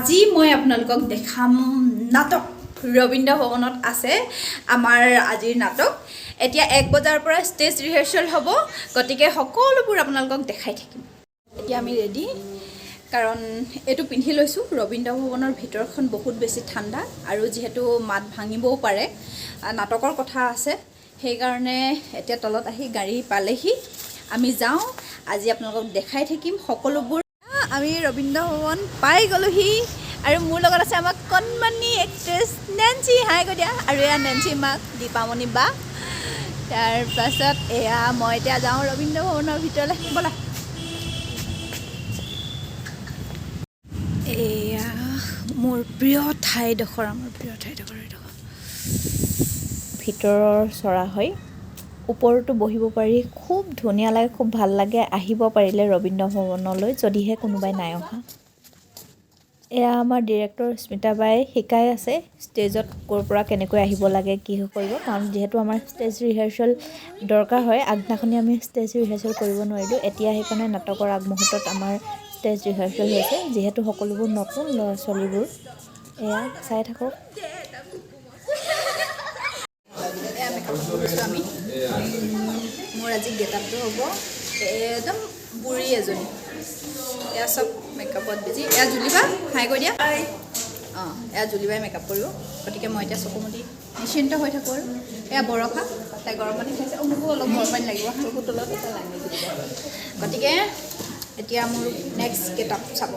আজি মই আপোনালোকক দেখাম নাটক ৰবীন্দ্ৰ ভৱনত আছে আমাৰ আজিৰ নাটক এতিয়া 1 বজাৰ পৰা ষ্টেজ ৰিহাৰ্সেল হ'ব গতিকে সকলোবোৰ আপোনালোকক দেখাই থাকিম এতিয়া আমি ৰেডি কাৰণ এটো পিন্ধি লৈছো ৰবীন্দ্ৰ ভৱনৰ ভিতৰখন বহুত বেছি ঠাণ্ডা আৰু যেহেতু মাত ভাঙিবও পাৰে নাটকৰ কথা আছে সেই কাৰণে এতিয়া তলত আহি গাড়ী পালেহি আমি যাওঁ আজি আপোনালোকক দেখাই থাকিম সকলোবোৰ আমি ৰবীন্দ্ৰ ভৱন পাই গলোহি আৰু মোৰ লগত আছে আমাৰ কণমানি এক্ট্ৰেছ নেন্সি হাই কৈ দিয়া আৰু এয়া নেন্সি মাক দীপামণি বা তাৰ পাছত এয়া মই এতিয়া যাওঁ ৰবীন্দ্ৰ ভৱনৰ ভিতৰলৈ ব'লা এয়া মোৰ প্ৰিয় ঠাইডোখৰ আমাৰ প্ৰিয় ঠাইডোখৰ ভিতৰৰ চৰা হয় ওপৰতো বহিব পাৰি খুব ধুনীয়া লাগে খুব ভাল লাগে আহিব পাৰিলে ৰবীন্দ্ৰ ভৱনলৈ যদিহে কোনোবাই নাই অহা এয়া আমাৰ ডিৰেক্টৰ স্মিতা বাই শিকাই আছে ষ্টেজত ক'ৰ পৰা কেনেকৈ আহিব লাগে কি কৰিব কাৰণ যেহেতু আমাৰ ষ্টেজ ৰিহাৰ্সেল দৰকাৰ হয় আগদিনাখনি আমি ষ্টেজ ৰিহাৰ্সেল কৰিব নোৱাৰিলোঁ এতিয়া সেইকাৰণে নাটকৰ আগমুহূৰ্তত আমাৰ ষ্টেজ ৰিহাৰ্সেল হৈছে যেহেতু সকলোবোৰ নতুন ল'ৰা ছোৱালীবোৰ এয়া চাই থাকক আমি মোৰ আজি গেটআপটো হ'ব একদম বুঢ়ী এজনী এয়া চব মেকআপত বিজি এয়া জুলিবা হাই কৈ দিয়া অঁ এয়া জুলিবাই মেকআপ কৰিব গতিকে মই এতিয়া চকুমুদি নিশ্চিন্ত হৈ থাকোঁ আৰু এয়া বৰষা তাই গৰম পানী খাইছে মোকো অলপ গৰম পানী লাগিব চকুৰ তলত এটা লাগে গতিকে এতিয়া মোৰ নেক্সট গেটআপ চাব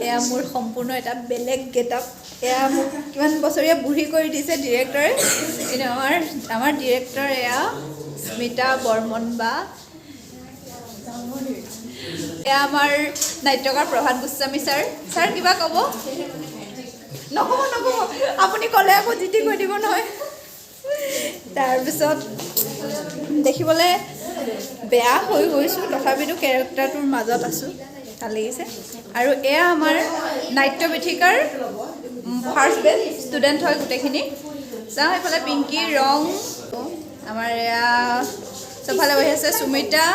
এয়া মোৰ সম্পূৰ্ণ এটা বেলেগ গেটআপ এয়া মোক কিমান বছৰীয়া বুঢ়ী কৰি দিছে ডিৰেক্টৰে কিন্তু আমাৰ ডিৰেক্টৰ এয়া স্মিতা বৰ্মন বা এয়া আমাৰ নাট্যকাৰ প্ৰভাত গোস্বামী ছাৰ কিবা ক'ব নক'ব আপুনি ক'লে আকৌ জিতি কৈ দিব নহয় তাৰপিছত দেখিবলৈ বেয়া হৈ গৈছোঁ তথাপিতো কেৰেক্টাৰটোৰ মাজত আছোঁ ভাল লাগিছে আৰু এয়া আমাৰ নাট্য বিথিকাৰ ফাৰ্ষ্ট বেচ ষ্টুডেণ্ট হয় গোটেইখিনি চাওঁ এইফালে পিংকি ৰং আমাৰ এয়া চবফালে বহি আছে সুমিতা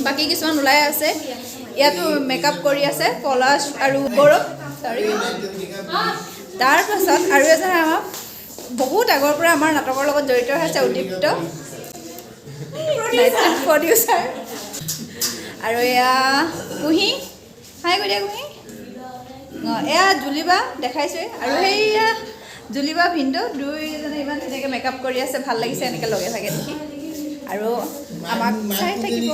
বাকী কিছুমান ওলাই আছে ইয়াতো মেকআপ কৰি আছে পলাশ আৰু গৌৰৱ তাৰপাছত আৰু এজন আমাক বহুত আগৰ পৰা আমাৰ নাটকৰ লগত জড়িত হৈ আছে উদ্দীপ্ত প্ৰডিউচাৰ আৰু এয়া কুহি হাই কৈ দিয়া কুহি অঁ এয়া জুলিবা দেখাইছোৱে আৰু সেইয়া জুলিবা ভিনদেউ দুইজনে ইমান ধুনীয়াকৈ মেকআপ কৰি আছে ভাল লাগিছে এনেকৈ লগে ভাগে দেখি আৰু আমাক চাই থাকিব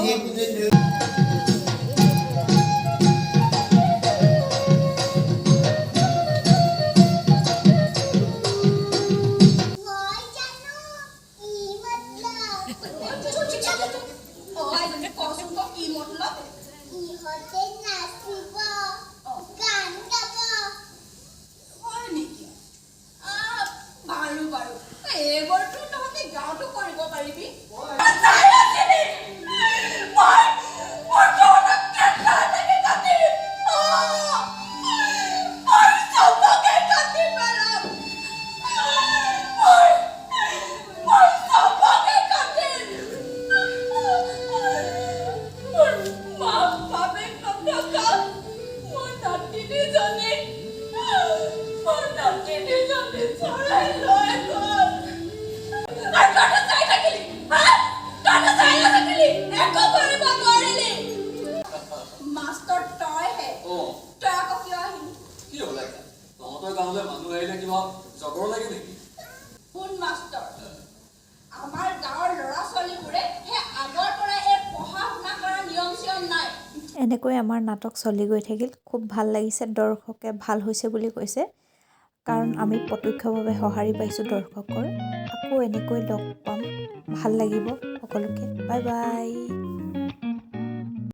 এনেকৈ আমাৰ নাটক চলি গৈ থাকিল খুব ভাল লাগিছে দৰ্শকে ভাল হৈছে বুলি কৈছে কাৰণ আমি প্ৰত্যক্ষভাৱে সঁহাৰি পাইছোঁ দৰ্শকৰ আকৌ এনেকৈ লগ পাম ভাল লাগিব সকলোকে বাই বাই